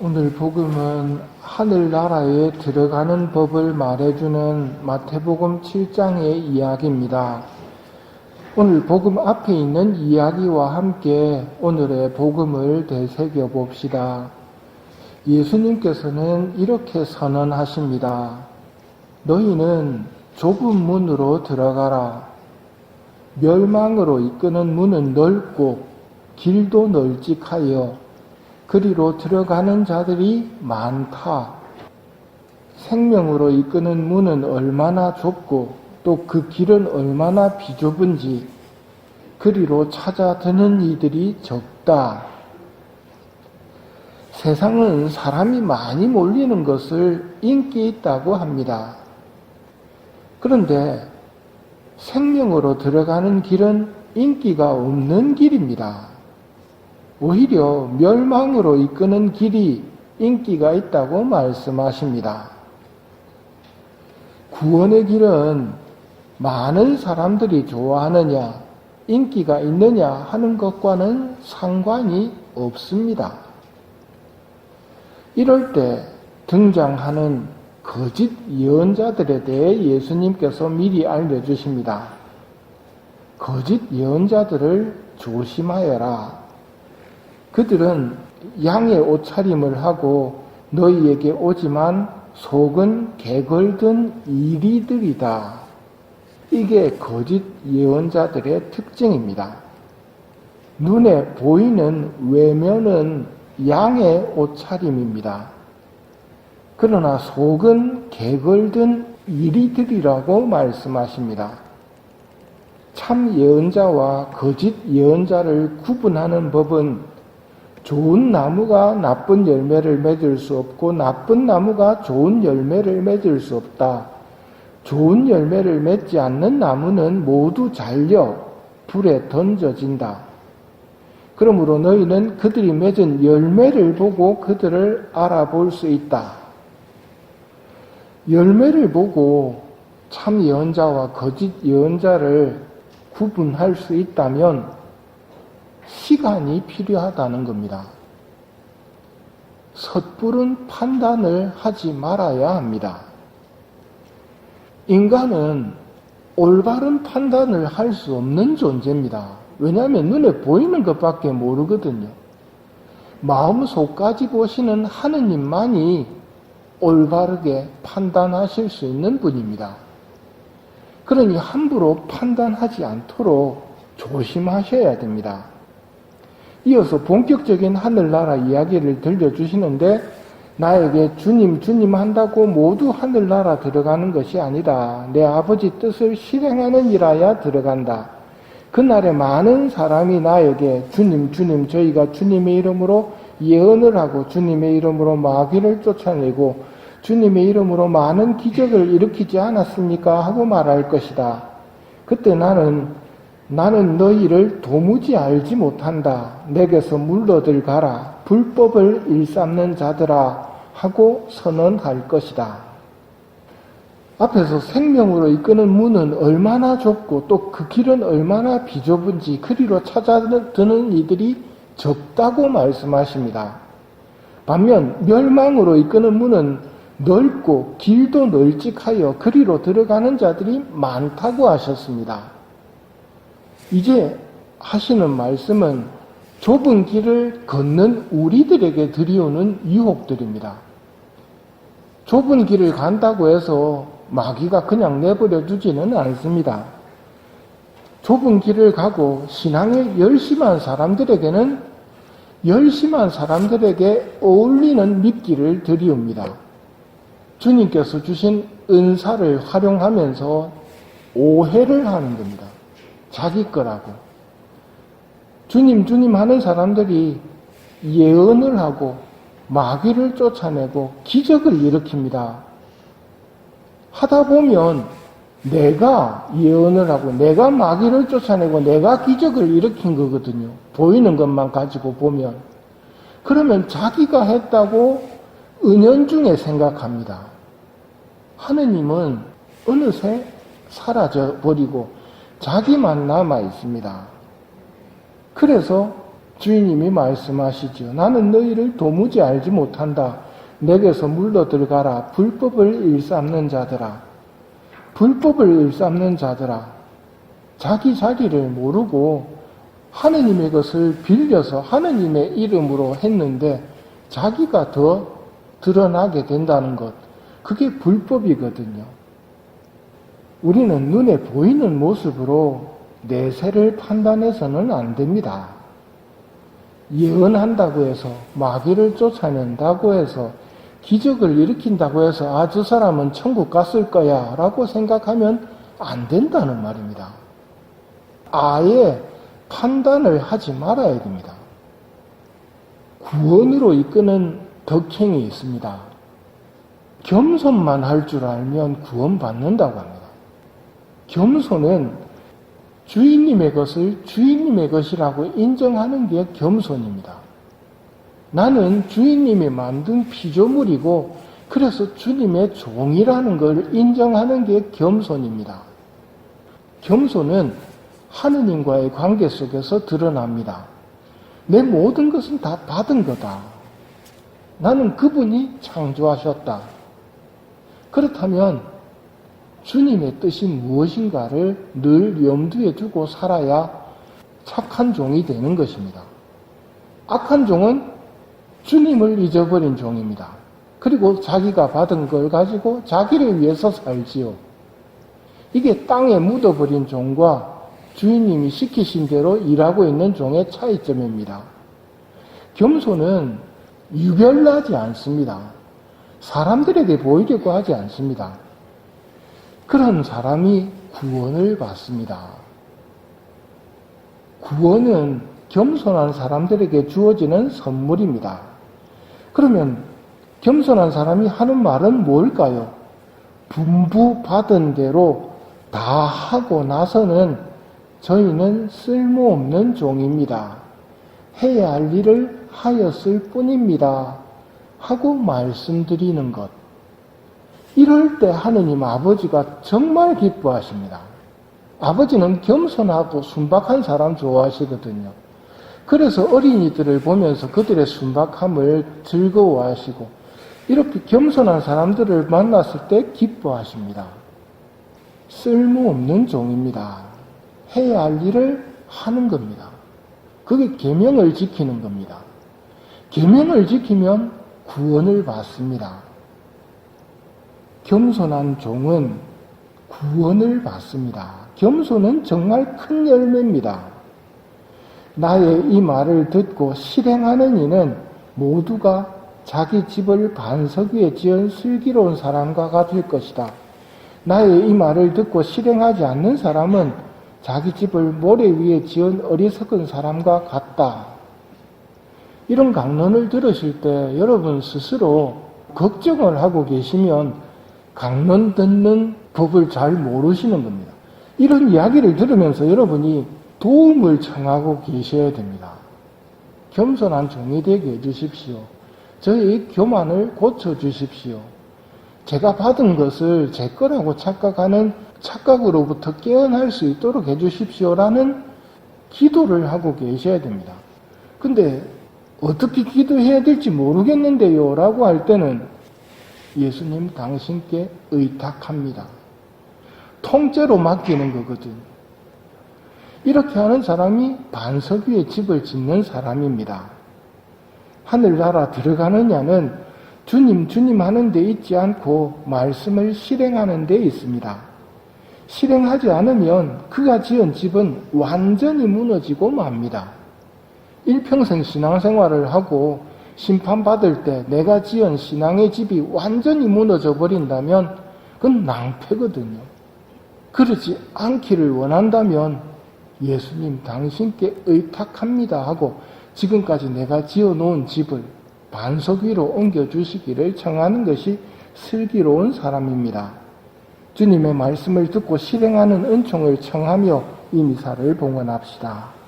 오늘 복음은 하늘나라에 들어가는 법을 말해주는 마태복음 7장의 이야기입니다. 오늘 복음 앞에 있는 이야기와 함께 오늘의 복음을 되새겨 봅시다. 예수님께서는 이렇게 선언하십니다. 너희는 좁은 문으로 들어가라. 멸망으로 이끄는 문은 넓고 길도 널찍하여 그리로 들어가는 자들이 많다. 생명으로 이끄는 문은 얼마나 좁고 또 그 길은 얼마나 비좁은지 그리로 찾아드는 이들이 적다. 세상은 사람이 많이 몰리는 것을 인기 있다고 합니다. 그런데 생명으로 들어가는 길은 인기가 없는 길입니다. 오히려 멸망으로 이끄는 길이 인기가 있다고 말씀하십니다. 구원의 길은 많은 사람들이 좋아하느냐, 인기가 있느냐 하는 것과는 상관이 없습니다. 이럴 때 등장하는 거짓 예언자들에 대해 예수님께서 미리 알려주십니다. 거짓 예언자들을 조심하여라. 그들은 양의 옷차림을 하고 너희에게 오지만 속은 개걸든 이리들이다. 이게 거짓 예언자들의 특징입니다. 눈에 보이는 외면은 양의 옷차림입니다. 그러나 속은 개걸든 이리들이라고 말씀하십니다. 참 예언자와 거짓 예언자를 구분하는 법은 좋은 나무가 나쁜 열매를 맺을 수 없고 나쁜 나무가 좋은 열매를 맺을 수 없다. 좋은 열매를 맺지 않는 나무는 모두 잘려 불에 던져진다. 그러므로 너희는 그들이 맺은 열매를 보고 그들을 알아볼 수 있다. 열매를 보고 참 예언자와 거짓 예언자를 구분할 수 있다면 시간이 필요하다는 겁니다. 섣부른 판단을 하지 말아야 합니다. 인간은 올바른 판단을 할 수 없는 존재입니다. 왜냐하면 눈에 보이는 것밖에 모르거든요. 마음속까지 보시는 하느님만이 올바르게 판단하실 수 있는 분입니다. 그러니 함부로 판단하지 않도록 조심하셔야 됩니다. 이어서 본격적인 하늘나라 이야기를 들려주시는데 나에게 주님 한다고 모두 하늘나라 들어가는 것이 아니다. 내 아버지 뜻을 실행하는 이라야 들어간다. 그날에 많은 사람이 나에게 주님 저희가 주님의 이름으로 예언을 하고 주님의 이름으로 마귀를 쫓아내고 주님의 이름으로 많은 기적을 일으키지 않았습니까? 하고 말할 것이다. 그때 나는 너희를 도무지 알지 못한다. 내게서 물러들 가라. 불법을 일삼는 자들아 하고 선언할 것이다. 앞에서 생명으로 이끄는 문은 얼마나 좁고 또 그 길은 얼마나 비좁은지 그리로 찾아드는 이들이 적다고 말씀하십니다. 반면 멸망으로 이끄는 문은 넓고 길도 널찍하여 그리로 들어가는 자들이 많다고 하셨습니다. 이제 하시는 말씀은 좁은 길을 걷는 우리들에게 들이오는 유혹들입니다. 좁은 길을 간다고 해서 마귀가 그냥 내버려 두지는 않습니다. 좁은 길을 가고 신앙에 열심한 사람들에게는 열심한 사람들에게 어울리는 미끼를 들이옵니다. 주님께서 주신 은사를 활용하면서 오해를 하는 겁니다. 자기 거라고. 주님 하는 사람들이 예언을 하고 마귀를 쫓아내고 기적을 일으킵니다. 하다 보면 내가 예언을 하고 내가 마귀를 쫓아내고 내가 기적을 일으킨 거거든요. 보이는 것만 가지고 보면. 그러면 자기가 했다고 은연중에 생각합니다. 하느님은 어느새 사라져 버리고 자기만 남아 있습니다. 그래서 주인님이 말씀하시죠. 나는 너희를 도무지 알지 못한다. 내게서 물러 들어가라. 불법을 일삼는 자들아. 불법을 일삼는 자들아. 자기 자리를 모르고 하느님의 것을 빌려서 하느님의 이름으로 했는데 자기가 더 드러나게 된다는 것. 그게 불법이거든요. 우리는 눈에 보이는 모습으로 내세를 판단해서는 안 됩니다. 예언한다고 해서, 마귀를 쫓아낸다고 해서, 기적을 일으킨다고 해서 저 사람은 천국 갔을 거야 라고 생각하면 안 된다는 말입니다. 아예 판단을 하지 말아야 됩니다. 구원으로 이끄는 덕행이 있습니다. 겸손만 할 줄 알면 구원받는다고 합니다. 겸손은 주인님의 것을 주인님의 것이라고 인정하는 게 겸손입니다. 나는 주인님이 만든 피조물이고 그래서 주님의 종이라는 걸 인정하는 게 겸손입니다. 겸손은 하느님과의 관계 속에서 드러납니다. 내 모든 것은 다 받은 거다. 나는 그분이 창조하셨다. 그렇다면 주님의 뜻이 무엇인가를 늘 염두에 두고 살아야 착한 종이 되는 것입니다. 악한 종은 주님을 잊어버린 종입니다. 그리고 자기가 받은 걸 가지고 자기를 위해서 살지요. 이게 땅에 묻어버린 종과 주인님이 시키신 대로 일하고 있는 종의 차이점입니다. 겸손은 유별나지 않습니다. 사람들에게 보이려고 하지 않습니다. 그런 사람이 구원을 받습니다. 구원은 겸손한 사람들에게 주어지는 선물입니다. 그러면 겸손한 사람이 하는 말은 뭘까요? 분부받은 대로 다 하고 나서는 저희는 쓸모없는 종입니다. 해야 할 일을 하였을 뿐입니다. 하고 말씀드리는 것. 이럴 때 하느님 아버지가 정말 기뻐하십니다. 아버지는 겸손하고 순박한 사람 좋아하시거든요. 그래서 어린이들을 보면서 그들의 순박함을 즐거워하시고 이렇게 겸손한 사람들을 만났을 때 기뻐하십니다. 쓸모없는 종입니다. 해야 할 일을 하는 겁니다. 그게 계명을 지키는 겁니다. 계명을 지키면 구원을 받습니다. 겸손한 종은 구원을 받습니다. 겸손은 정말 큰 열매입니다. 나의 이 말을 듣고 실행하는 이는 모두가 자기 집을 반석 위에 지은 슬기로운 사람과 같을 것이다. 나의 이 말을 듣고 실행하지 않는 사람은 자기 집을 모래 위에 지은 어리석은 사람과 같다. 이런 강론을 들으실 때 여러분 스스로 걱정을 하고 계시면 강론 듣는 법을 잘 모르시는 겁니다. 이런 이야기를 들으면서 여러분이 도움을 청하고 계셔야 됩니다. 겸손한 종이 되게 해주십시오. 저희 교만을 고쳐주십시오. 제가 받은 것을 제 거라고 착각하는 착각으로부터 깨어날 수 있도록 해주십시오라는 기도를 하고 계셔야 됩니다. 근데 어떻게 기도해야 될지 모르겠는데요 라고 할 때는 예수님 당신께 의탁합니다. 통째로 맡기는 거거든. 이렇게 하는 사람이 반석 위에 집을 짓는 사람입니다. 하늘나라 들어가느냐는 주님 하는 데 있지 않고 말씀을 실행하는 데 있습니다. 실행하지 않으면 그가 지은 집은 완전히 무너지고 맙니다. 일평생 신앙생활을 하고 심판받을 때 내가 지은 신앙의 집이 완전히 무너져 버린다면 그건 낭패거든요. 그러지 않기를 원한다면 예수님 당신께 의탁합니다 하고 지금까지 내가 지어놓은 집을 반석 위로 옮겨주시기를 청하는 것이 슬기로운 사람입니다. 주님의 말씀을 듣고 실행하는 은총을 청하며 이 미사를 봉헌합시다.